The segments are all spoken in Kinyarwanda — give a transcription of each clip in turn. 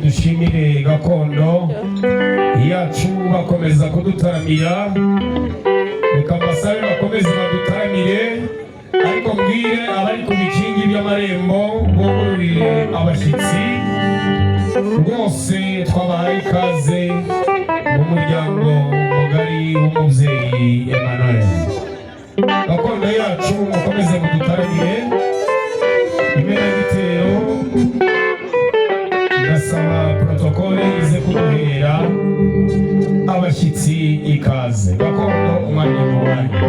dushimire gakondo yacu bakomeza kudutaramira, reka basabe bakomeze badutaramire, ariko mbwire abari ku bikingi by'amarembo bugururire abashyitsi rwose. Twabahaye ikaze mu muryango mugari w'umubyeyi Emmanuel. Gakondo yacu mukomeze mudutaramire, imena gitero ndasaba protokole ize kuduhera abashyitsi ikaze. Gakondo umwanya mu wanyu.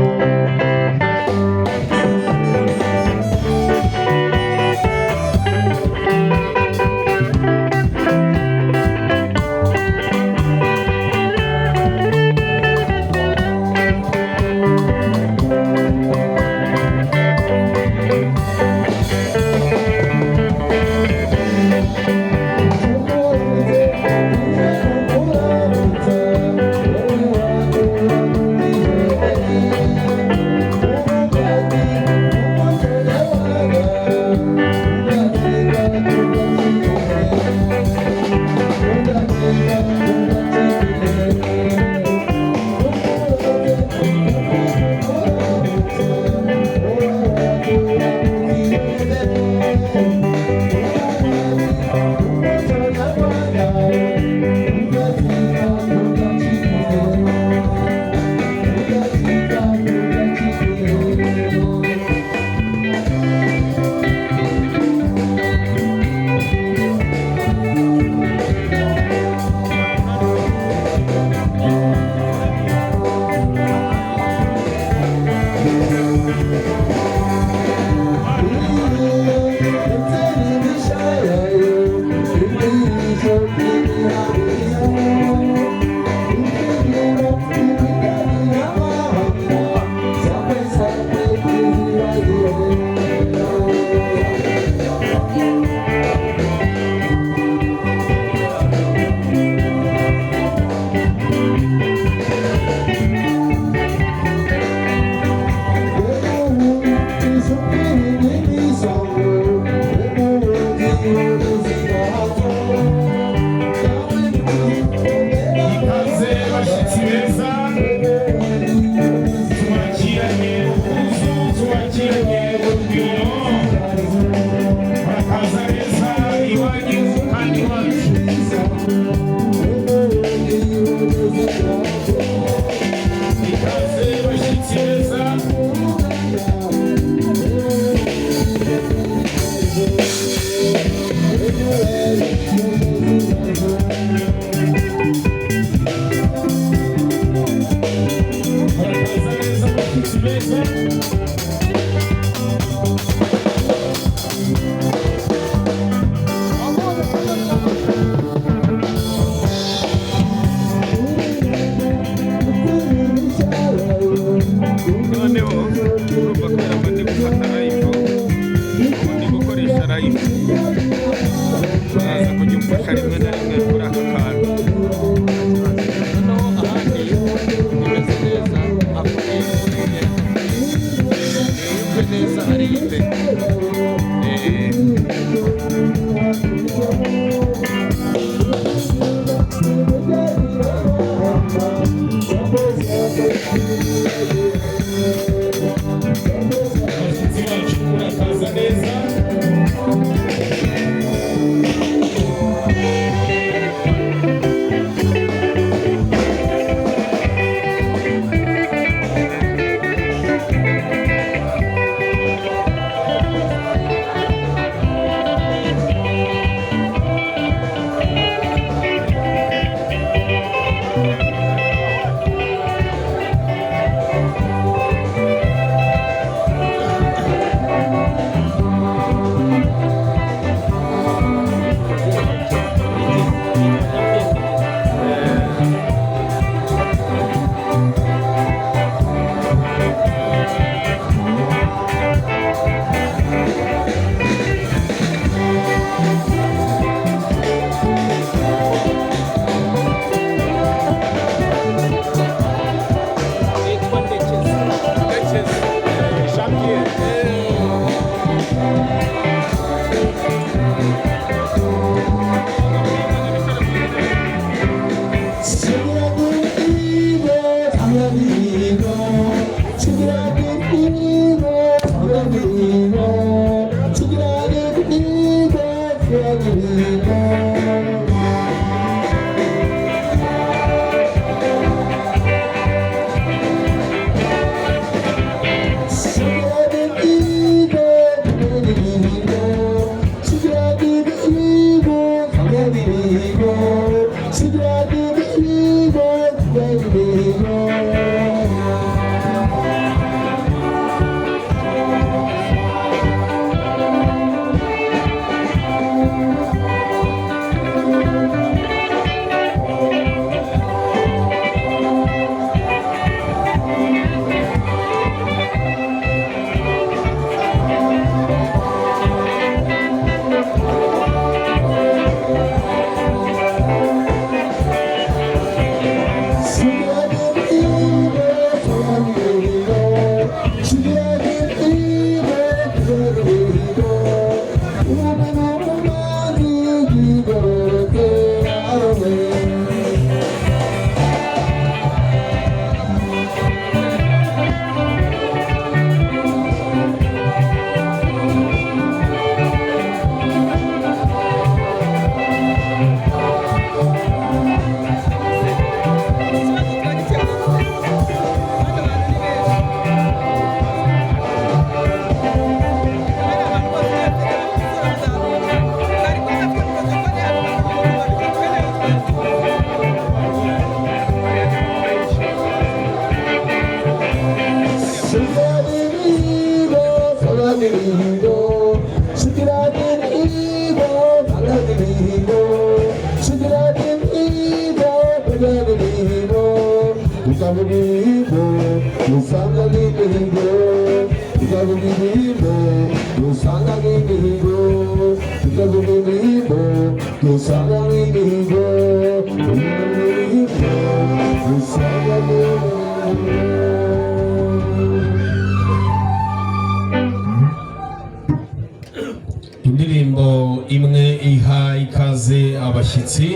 indirimbo imwe iha ikaze abashyitsi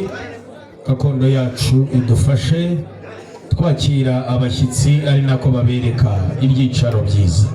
gakondo yacu idufashe twakira abashyitsi ari nako babereka ibyicaro byiza.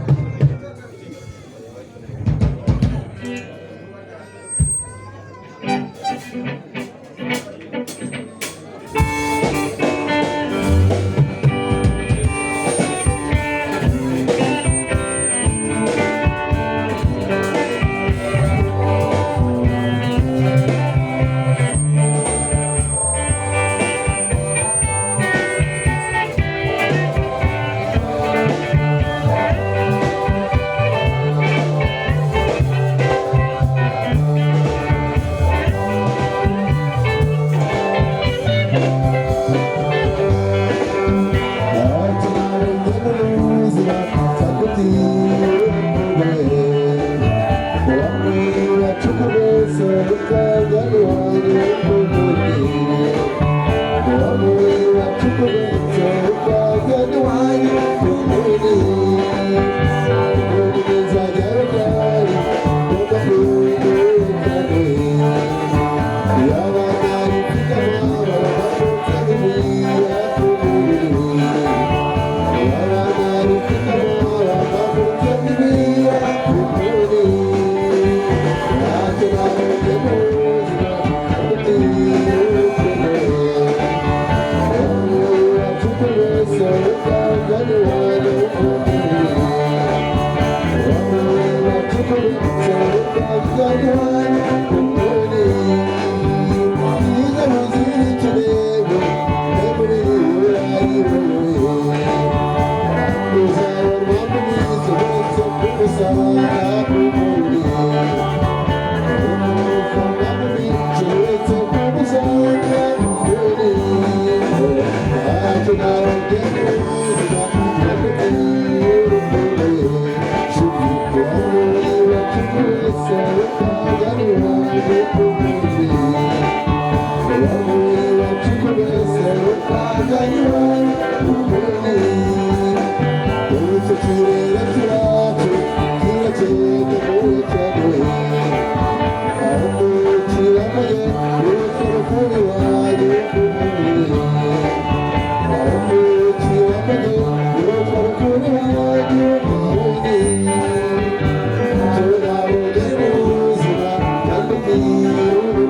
You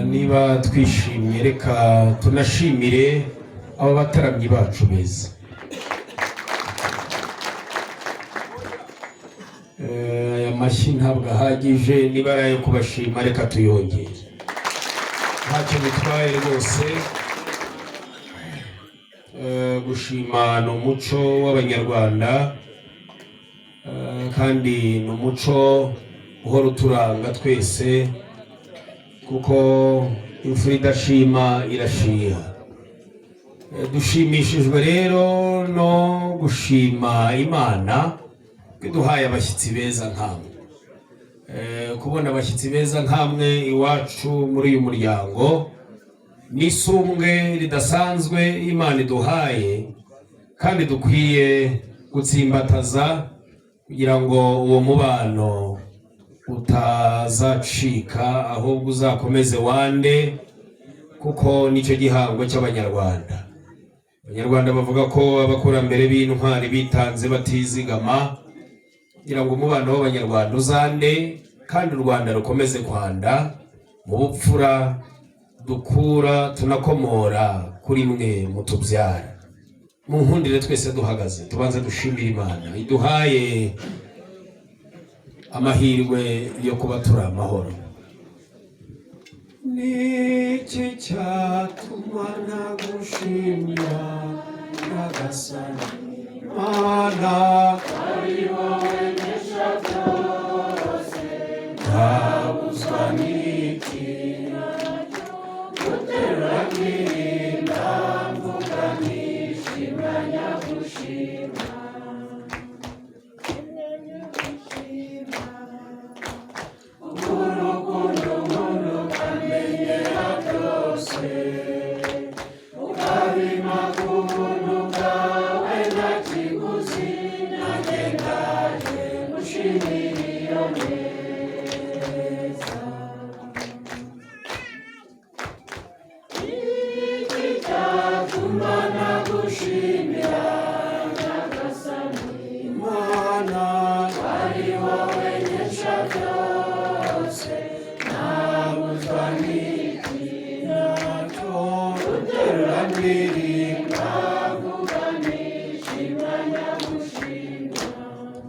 niba twishimye reka tunashimire abo bataramyi bacu beza. Aya mashyi ntabwo ahagije, niba ari ayo kubashima reka tuyongere, ntacyo bitwaye rwose. Gushima ni umuco w'abanyarwanda, kandi ni umuco uhora uturanga twese, kuko imfura idashima irashiha. Dushimishijwe rero no gushima Imana ko iduhaye abashyitsi beza nkamwe. Kubona abashyitsi beza nkamwe iwacu muri uyu muryango ni isumbwe ridasanzwe Imana iduhaye, kandi dukwiye gutsimbataza kugira ngo uwo mubano utazacika, ahubwo uzakomeze wande, kuko nicyo gihango cy'abanyarwanda. Abanyarwanda bavuga ko abakurambere b'intwari bitanze batizigama kugira ngo umubano w'abanyarwanda uzande, kandi u Rwanda rukomeze kwanda mu bupfura dukura tunakomora kuri mwe mutubyara. Mu nkundire twese duhagaze tubanze dushimira Imana iduhaye amahirwe yo kuba turi amahoro. Niki cyatuma nagushimira Nyagasani Mana, ari wowe nesha byose, ntabuzwa n'iki guterura nk'inda mvuga nishima nyagushima.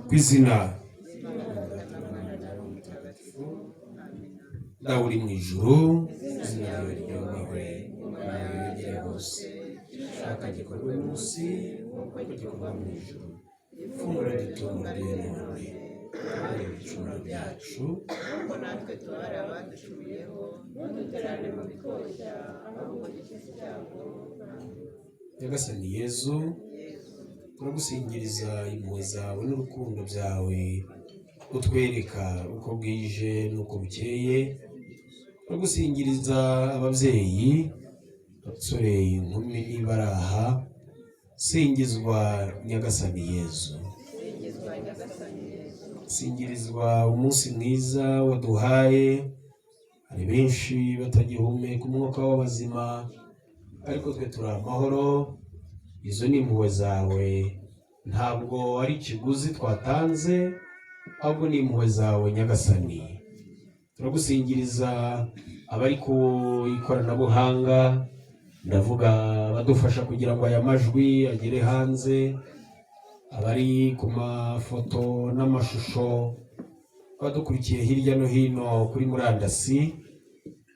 Kwizina dawe uri mu ijuru, izina ryawe ryubahwe, ingoma yawe yegere hose, ushaka gikorwe munsi nk'uko gikorwa mu ijuru. Ifunguro ritunganye none, kandi ibicumuro byacu nk'uko natwe tubara abaducumuyeho, ntuduterane mu bikoshya, ahubwo dukize icyago. Nyagasani Yezu, turagusingiriza impuhwe zawe n'urukundo byawe utwereka uko bwije n'uko bukeye. Turagusingiriza ababyeyi, abasore, inkumi n'ibaraha. Singizwa Nyagasani Yezu, singirizwa umunsi mwiza waduhaye. Hari benshi batagihumeka umwuka w'abazima, ariko twe turi amahoro. Izo ni impuhwe zawe, ntabwo ari ikiguzi twatanze, ahubwo ni impuhwe zawe Nyagasani. Turagusingiriza abari ku ikoranabuhanga, ndavuga badufasha kugira ngo aya majwi agere hanze, abari ku mafoto n'amashusho, badukurikiye hirya no hino kuri murandasi.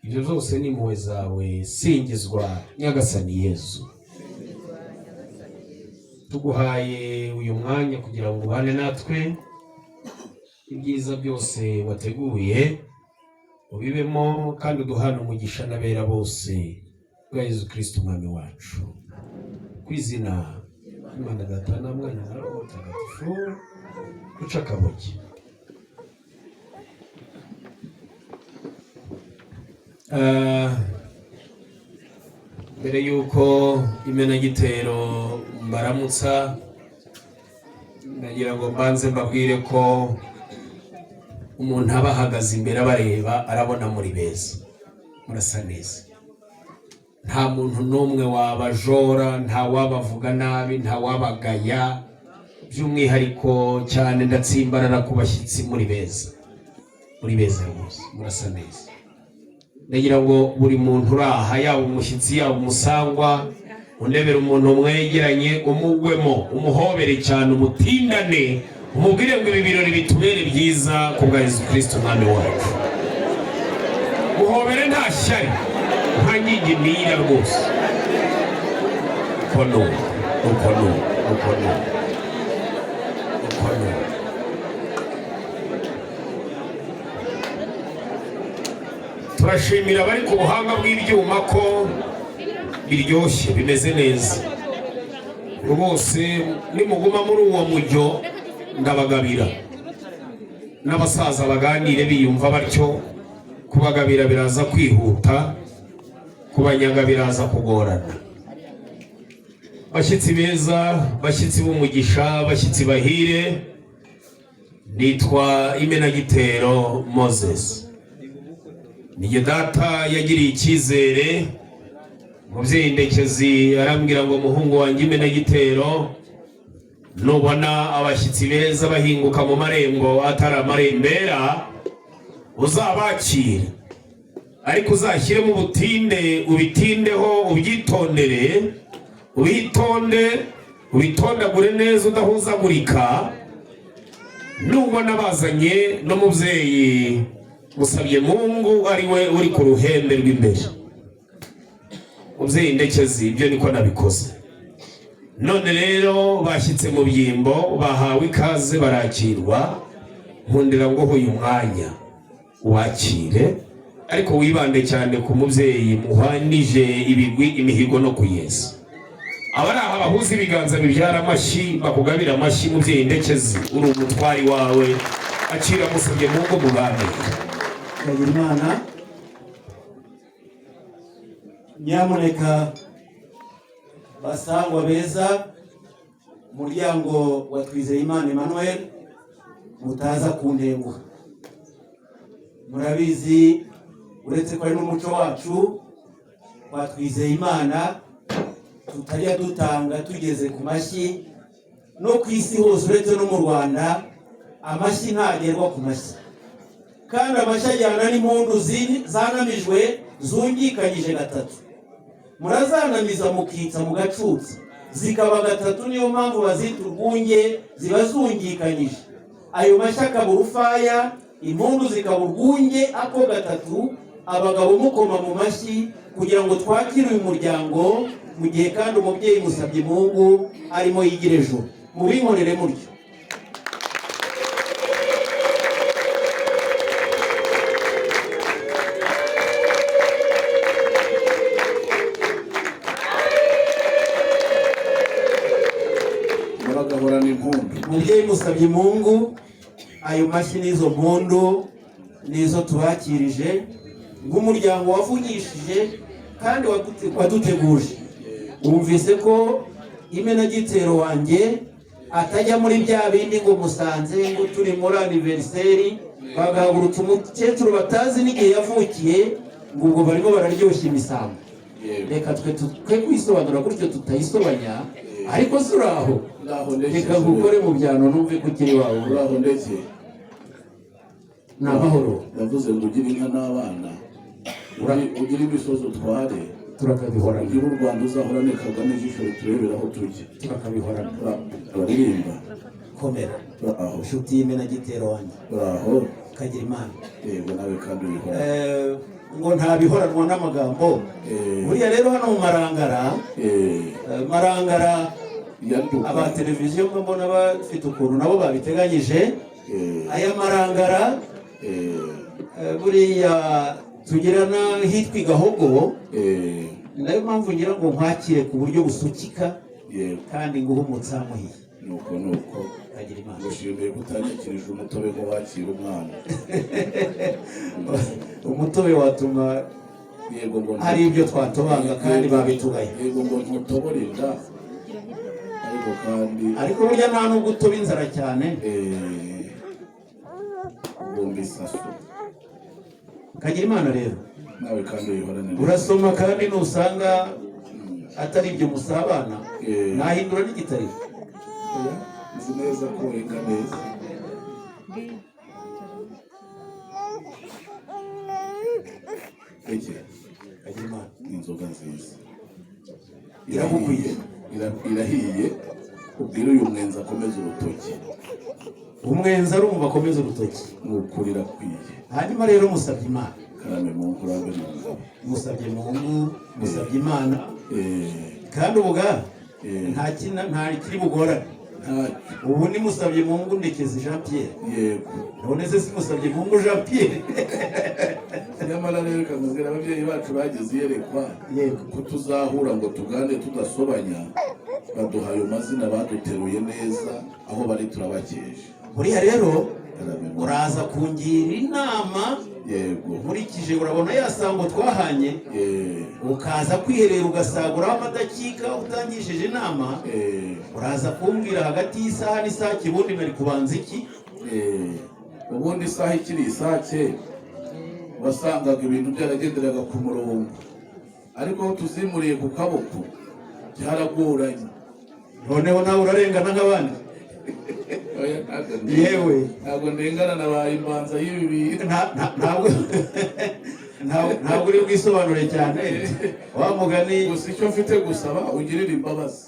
Ibyo byose ni impuhwe zawe, singizwa Nyagasani Yezu. Tuguhaye uyu mwanya kugira ngo ubane natwe, ibyiza byose wateguye ubibemo, kandi uduhane umugisha n'abera bose bwa Yezu Kristo umwami wacu. Ku izina Imana Data na Mwana na Roho Mutagatifu. Uca akabogi. Mbere yuko imenagitero mbaramutsa, nagira ngo mbanze mbabwire ko umuntu aba ahagaze imbere abareba arabona muri beza, murasa neza. Nta muntu n'umwe wabajora, nta wabavuga nabi, nta wabagaya. By'umwihariko cyane ndatsimbarara ku bashyitsi, muri beza, muri beza rwose, murasa neza. Ndagira ngo buri muntu uraha, yaba umushyitsi yaba umusangwa, undebera umuntu mwegeranye, umugwemo, umuhobere cyane, umutindane, umubwire ngo ibi birori bitubere byiza ku bwa Yezu Kristo umwami wacu. Muhobere nta shyari, nta nyingimira rwose. Uko turashimira abari ku buhanga bw'ibyuma ko biryoshye, bimeze neza rwose. Nimuguma muri uwo mujyo ndabagabira, n'abasaza baganire biyumva batyo. Kubagabira biraza kwihuta, kubanyaga biraza kugorana. Bashyitsi beza, bashyitsi b'umugisha, bashyitsi bahire, nitwa Imenagitero Moses. Niyo data yagiriye icyizere, umubyeyi Ndekezi arambwira ngo muhungu wanjye Imenagitero, nubona abashyitsi beza bahinguka mu marembo atari amarembera, uzabakire, ariko uzashyiremo ubutinde, ubitindeho, ubyitondere, ubitondagure neza udahuzagurika. Nubona bazanye n'umubyeyi Musabye Mungu ari we uri ku ruhembe rw'imbere, umubyeyi Ndekezi, ibyo niko nabikoze. None rero bashyitse mu byimbo, bahawe ikaze, barakirwa. Nkundira ngo uyu mwanya wakire, ariko wibande cyane ku mubyeyi muhwanije ibigwi, imihigo no kuyesa. Abari aha bahuza ibiganza bibyara amashyi, bakugabira amashyi. Mubyeyi Ndekezi, uri umutwari wawe, akira Musabye Mungu mu bami. Imana nyamuneka basangwa beza, umuryango wa Twizeyimana Emmanuel, mutaza kuntenguha. Murabizi uretse ko ari n'umuco wacu wa Twizeyimana, tutajya dutanga tugeze ku mashyi. No ku isi hose uretse no mu Rwanda, amashyi ntagerwa ku mashyi, kandi amashyi ajyana n'impundu zanamijwe zungikanyije gatatu. Murazanamiza mukitsa mu gacutsi, zikaba gatatu, niyo mpamvu bazita urwunge, ziba zungikanyije. Ayo mashyi akaba urufaya, impundu zikaba urwunge ako gatatu. Abagabo mukoma mu mashyi kugira ngo twakire uyu muryango, mu gihe kandi umubyeyi Musabye Mungu arimo yigira ejo. Mubinkorere mutyo. Mubyeyi Musabye Mungu, ayo mashyi n'izo mpundu nizo tubakirije nk'umuryango wavugishije kandi waduteguje. Wumvise ko Imenagitero wanjye atajya muri bya bindi ngo musanze ngo turi muri anniversaire bagahagurutsa umukecuru batazi n'igihe yavukiye, ngo ubwo barimo bararyoshya imisango. reka twe kwisobanura gutyo tutayisobanya ariko si uraho reka gukore mu byano numve ko ukiri wawe uraho ndetse ni amahoro yavuze ngo ugire inka n'abana ugire imisozi utware turakabihorana ugire u Rwanda uzahorane Kagame ijisho riturebera aho tujya turakabihorana turaririmba komera aho inshuti y'imena gitero wanjye uraho kagira imana yego nawe kandi ubihora ngo ntabihoranwa n'amagambo buriya rero hano mu marangara marangara aba televiziyo mbona bafite ukuntu nabo babiteganyije aya marangara buriya tugirana hitwa Gahogo nayo mpamvu ngira ngo nkwakire ku buryo busukika kandi nguhe umutsamuhiye nuko kagira imana gushimiye gutanyakirije umutobe ngo wakire umwana umutobe watuma yego ngo hari ibyo twatobanga kandi babitugaye yego ngo ntutobore inda ariko kandi ariko burya nta nubwo utoba inzara cyane ugomba isaso kagira imana rero nawe kandi uyihorane urasoma kandi nusanga atari ibyo musabana nahindura n'igitari nzi neza ko wiga neza kagira imana ni inzoga nziza iragukwiye irahiye ubwire uyu mwenzi akomeza urutoki umwenzi arumva akomeza urutoki ni ukuri irakwiye hanyuma rero musabye imana karame mu nkurambe mu ngabo musabye mungu musabye imana kandi ubuga nta kiri bugorane ubu ni musabye mungu Ndekezi Jean Pierre yego none se si musabye mungu Jean Pierre nyamara rero kamubwira ababyeyi bacu bagize iyerekwa ko tuzahura ngo tugane tudasobanya baduha ayo mazina baduteruye neza aho bari turabakeje buriya rero uraza kungira inama yego nkurikije urabona yasango twahanye ukaza kwiherera ugasaguraho amadakika utangishije inama uraza kumbwira hagati y'isaha n'isake ubundi nari kubanza iki ubundi isaha ikiri isake wasangaga ibintu byaragenderaga ku murongo ariko aho tuzimuriye ku kaboko byaragoranye noneho nawe urarengana nk'abandi yewe ntabwo ndengana na ba imbanza y'ibi bintu ntabwo uri bwisobanure cyane wa mugani gusa icyo mfite gusaba ugirire imbabazi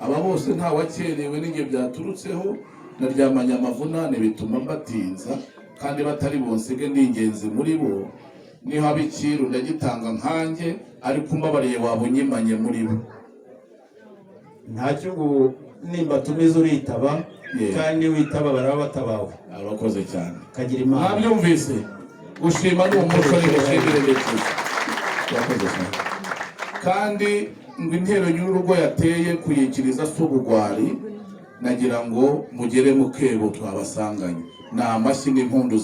aba bose ntawakerewe n'inge byaturutseho naryamanye amavunane bituma mbatinza kandi batari bonsige ndi ingenzi muri bo niho abikiru ndagitanga nkanjye ariko umbabariye waba unyimanye muri bo ntacyo ngo nimba tumeze uritaba kandi witaba baraba batabawe abakoze cyane kagira imana mwabyumvise gushima ni umuco n'imishimire ndetse yakoze cyane kandi ngo intero y'urugo yateye kuyikiriza si ubugwari nagira ngo mugere mu kebo twabasanganye ni amashyi n'impundu